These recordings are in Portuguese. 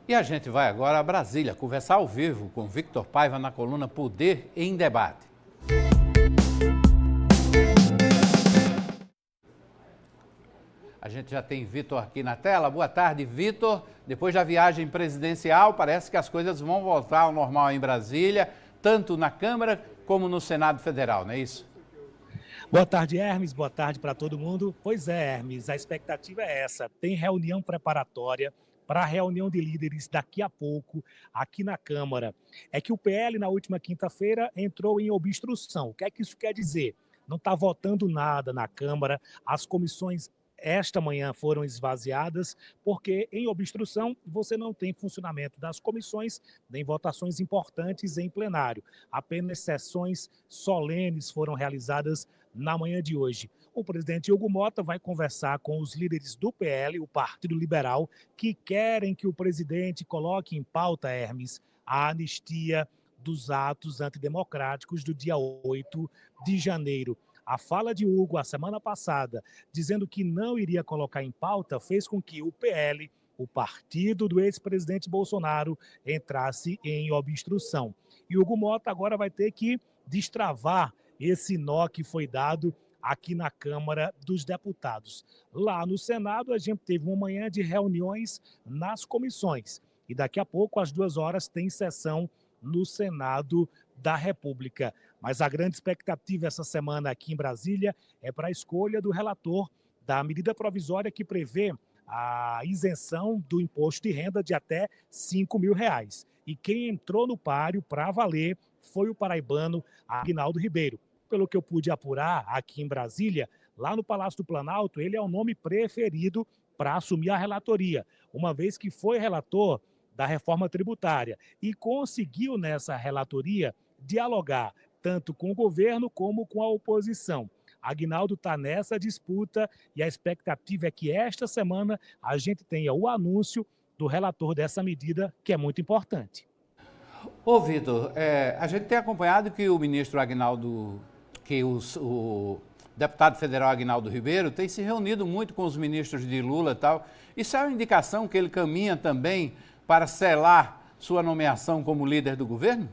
E a gente vai agora a Brasília conversar ao vivo com Victor Paiva na coluna Poder em Debate. A gente já tem Vitor aqui na tela. Boa tarde, Vitor. Depois da viagem presidencial, parece que as coisas vão voltar ao normal em Brasília, tanto na Câmara como no Senado Federal, não é isso? Boa tarde, Hermes. Boa tarde para todo mundo. Pois é, Hermes, a expectativa é essa. Tem reunião preparatória para a reunião de líderes daqui a pouco aqui na Câmara. É que o PL, na última quinta-feira, entrou em obstrução. O que é que isso quer dizer? Não está votando nada na Câmara, as comissões esta manhã foram esvaziadas, porque em obstrução você não tem funcionamento das comissões, nem votações importantes em plenário. Apenas sessões solenes foram realizadas na manhã de hoje. O presidente Hugo Mota vai conversar com os líderes do PL, o Partido Liberal, que querem que o presidente coloque em pauta, Hermes, a anistia dos atos antidemocráticos do dia 8 de janeiro. A fala de Hugo, a semana passada, dizendo que não iria colocar em pauta, fez com que o PL, o partido do ex-presidente Bolsonaro, entrasse em obstrução. E Hugo Mota agora vai ter que destravar esse nó que foi dado aqui na Câmara dos Deputados. Lá no Senado, a gente teve uma manhã de reuniões nas comissões. E daqui a pouco, às 2 horas, tem sessão no Senado da República. Mas a grande expectativa essa semana aqui em Brasília é para a escolha do relator da medida provisória que prevê a isenção do imposto de renda de até R$ 5.000. E quem entrou no páreo para valer foi o paraibano Aguinaldo Ribeiro. Pelo que eu pude apurar aqui em Brasília, lá no Palácio do Planalto, ele é o nome preferido para assumir a relatoria, uma vez que foi relator da reforma tributária e conseguiu nessa relatoria dialogar tanto com o governo como com a oposição. Aguinaldo está nessa disputa e a expectativa é que esta semana a gente tenha o anúncio do relator dessa medida, que é muito importante. Ô, Vitor, a gente tem acompanhado que o ministro Aguinaldo, o deputado federal Aguinaldo Ribeiro tem se reunido muito com os ministros de Lula e tal. Isso é uma indicação que ele caminha também para selar sua nomeação como líder do governo?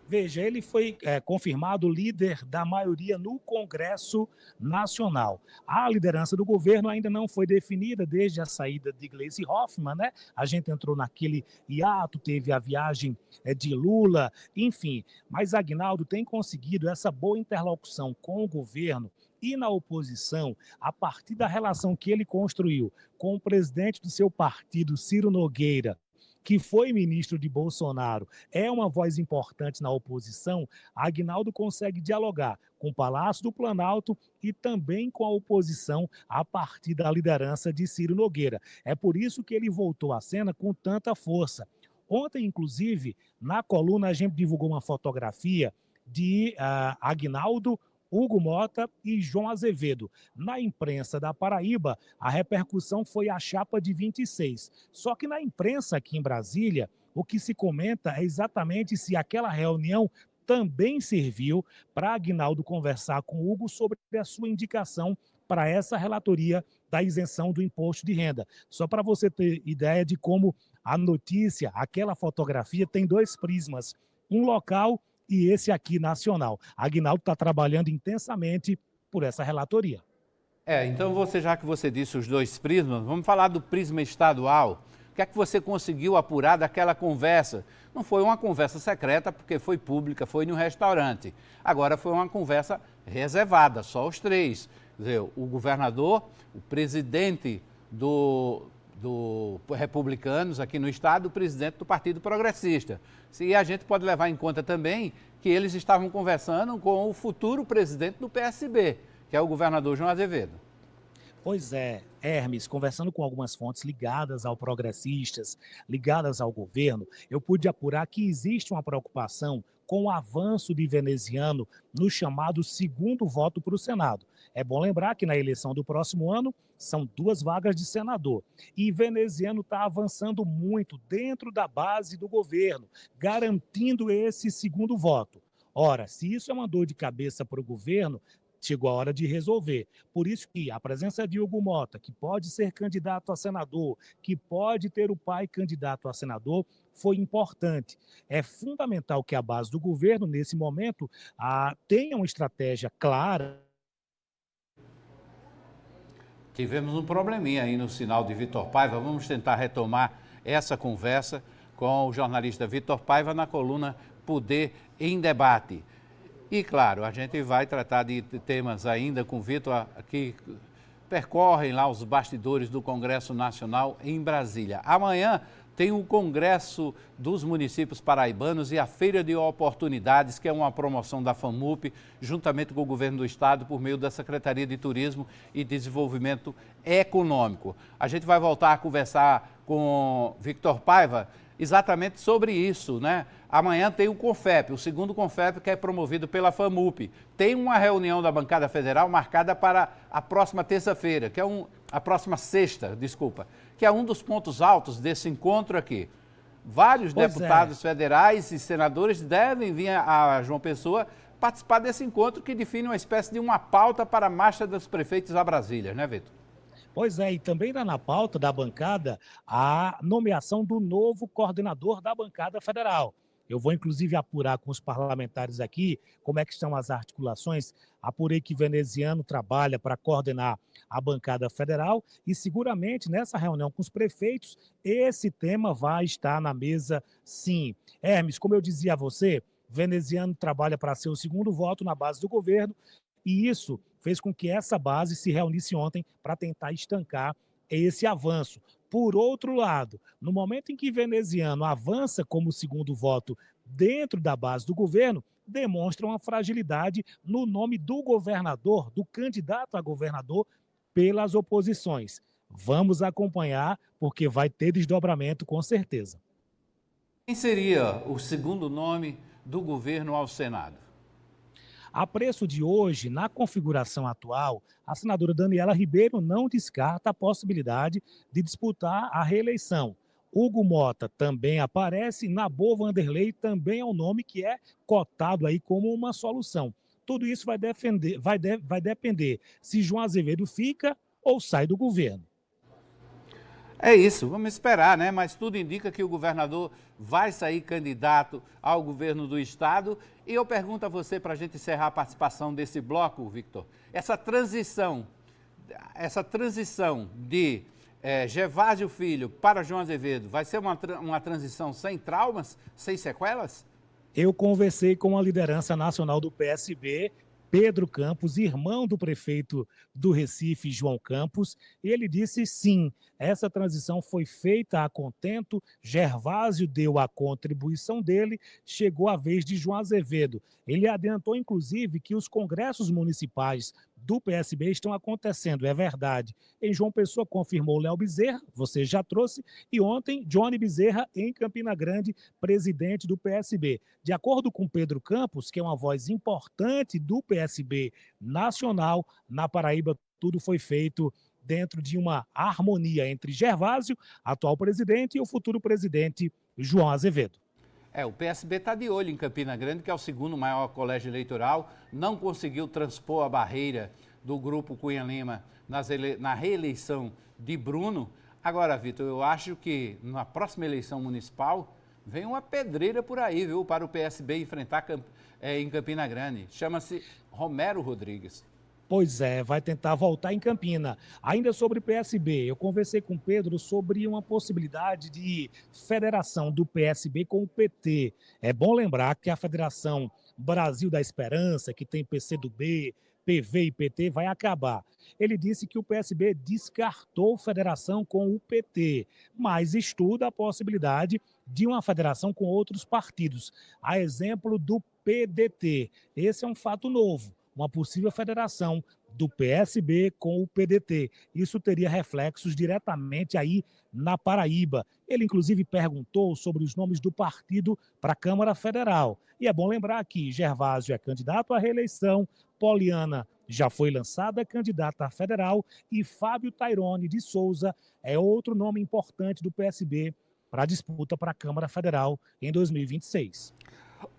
Veja, ele foi confirmado líder da maioria no Congresso Nacional. A liderança do governo ainda não foi definida desde a saída de Gleisi Hoffmann, né? A gente entrou naquele hiato, teve a viagem de Lula, enfim. Mas Aguinaldo tem conseguido essa boa interlocução com o governo e na oposição, a partir da relação que ele construiu com o presidente do seu partido, Ciro Nogueira, que foi ministro de Bolsonaro, é uma voz importante na oposição. Aguinaldo consegue dialogar com o Palácio do Planalto e também com a oposição a partir da liderança de Ciro Nogueira. É por isso que ele voltou à cena com tanta força. Ontem, inclusive, na coluna, a gente divulgou uma fotografia de Aguinaldo, Hugo Mota e João Azevedo. Na imprensa da Paraíba, a repercussão foi a chapa de 26. Só que na imprensa aqui em Brasília, o que se comenta é exatamente se aquela reunião também serviu para Aguinaldo conversar com Hugo sobre a sua indicação para essa relatoria da isenção do imposto de renda. Só para você ter ideia de como a notícia, aquela fotografia, tem dois prismas. Um local e esse aqui nacional. Aguinaldo está trabalhando intensamente por essa relatoria. Então já que você disse os dois prismas, vamos falar do prisma estadual. O que é que você conseguiu apurar daquela conversa? Não foi uma conversa secreta, porque foi pública, foi no restaurante. Agora foi uma conversa reservada, só os três. Quer dizer, o governador, o presidente do Republicanos aqui no estado, o presidente do Partido Progressista. E a gente pode levar em conta também que eles estavam conversando com o futuro presidente do PSB, que é o governador João Azevedo. Pois é, Hermes, conversando com algumas fontes ligadas ao Progressistas, ligadas ao governo, eu pude apurar que existe uma preocupação com o avanço de Veneziano no chamado segundo voto para o Senado. É bom lembrar que na eleição do próximo ano são 2 vagas de senador. E Veneziano está avançando muito dentro da base do governo, garantindo esse segundo voto. Ora, se isso é uma dor de cabeça para o governo, Chegou a hora de resolver. Por isso que a presença de Hugo Mota, que pode ser candidato a senador, que pode ter o pai candidato a senador, foi importante. É fundamental que a base do governo, nesse momento, tenha uma estratégia clara. Tivemos um probleminha aí no sinal de Vitor Paiva. Vamos tentar retomar essa conversa com o jornalista Vitor Paiva na coluna Poder em Debate. E, claro, a gente vai tratar de temas ainda com o Vitor, que percorrem lá os bastidores do Congresso Nacional em Brasília. Amanhã tem o Congresso dos Municípios Paraibanos e a Feira de Oportunidades, que é uma promoção da FAMUP, juntamente com o Governo do Estado, por meio da Secretaria de Turismo e Desenvolvimento Econômico. A gente vai voltar a conversar com Vitor Paiva exatamente sobre isso, né? Amanhã tem o CONFEP, o segundo CONFEP, que é promovido pela FAMUP. Tem uma reunião da bancada federal marcada para a próxima terça-feira, a próxima sexta, desculpa, que é um dos pontos altos desse encontro aqui. Vários deputados federais e senadores devem vir a João Pessoa participar desse encontro que define uma espécie de uma pauta para a marcha dos prefeitos a Brasília, né, Vitor? Pois é, e também está na pauta da bancada a nomeação do novo coordenador da bancada federal. Eu vou, inclusive, apurar com os parlamentares aqui como é que estão as articulações. Apurei que Veneziano trabalha para coordenar a bancada federal e, seguramente, nessa reunião com os prefeitos, esse tema vai estar na mesa, sim. Hermes, como eu dizia a você, Veneziano trabalha para ser o segundo voto na base do governo e isso fez com que essa base se reunisse ontem para tentar estancar esse avanço. Por outro lado, no momento em que Veneziano avança como segundo voto dentro da base do governo, demonstra uma fragilidade no nome do governador, do candidato a governador pelas oposições. Vamos acompanhar, porque vai ter desdobramento com certeza. Quem seria o segundo nome do governo ao Senado? A preço de hoje, na configuração atual, a senadora Daniela Ribeiro não descarta a possibilidade de disputar a reeleição. Hugo Mota também aparece, Nabor Vanderlei também é um nome que é cotado aí como uma solução. Tudo isso vai depender se João Azevedo fica ou sai do governo. É isso, vamos esperar, né? Mas tudo indica que o governador vai sair candidato ao governo do estado. E eu pergunto a você, para a gente encerrar a participação desse bloco, Victor, essa transição de Gervásio Filho para João Azevedo, vai ser uma transição sem traumas, sem sequelas? Eu conversei com a liderança nacional do PSB, Pedro Campos, irmão do prefeito do Recife, João Campos, e ele disse sim, essa transição foi feita a contento, Gervásio deu a contribuição dele, chegou a vez de João Azevedo. Ele adiantou, inclusive, que os congressos municipais do PSB estão acontecendo, é verdade. Em João Pessoa confirmou Léo Bezerra, você já trouxe, e ontem Johnny Bezerra em Campina Grande, presidente do PSB. De acordo com Pedro Campos, que é uma voz importante do PSB nacional, na Paraíba tudo foi feito dentro de uma harmonia entre Gervásio, atual presidente, e o futuro presidente João Azevedo. O PSB está de olho em Campina Grande, que é o segundo maior colégio eleitoral, não conseguiu transpor a barreira do grupo Cunha Lima na reeleição de Bruno. Agora, Vitor, eu acho que na próxima eleição municipal vem uma pedreira por aí, viu, para o PSB enfrentar em Campina Grande. Chama-se Romero Rodrigues. Pois é, vai tentar voltar em Campina. Ainda sobre PSB, eu conversei com o Pedro sobre uma possibilidade de federação do PSB com o PT. É bom lembrar que a Federação Brasil da Esperança, que tem PCdoB, PV e PT, vai acabar. Ele disse que o PSB descartou federação com o PT, mas estuda a possibilidade de uma federação com outros partidos, a exemplo do PDT. Esse é um fato novo. Uma possível federação do PSB com o PDT. Isso teria reflexos diretamente aí na Paraíba. Ele, inclusive, perguntou sobre os nomes do partido para a Câmara Federal. E é bom lembrar que Gervásio é candidato à reeleição, Poliana já foi lançada candidata a federal e Fábio Tairone de Souza é outro nome importante do PSB para a disputa para a Câmara Federal em 2026.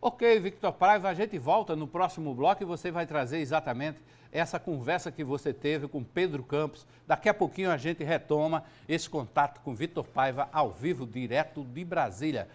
Ok, Victor Paiva, a gente volta no próximo bloco e você vai trazer exatamente essa conversa que você teve com Pedro Campos. Daqui a pouquinho a gente retoma esse contato com Victor Paiva ao vivo, direto de Brasília.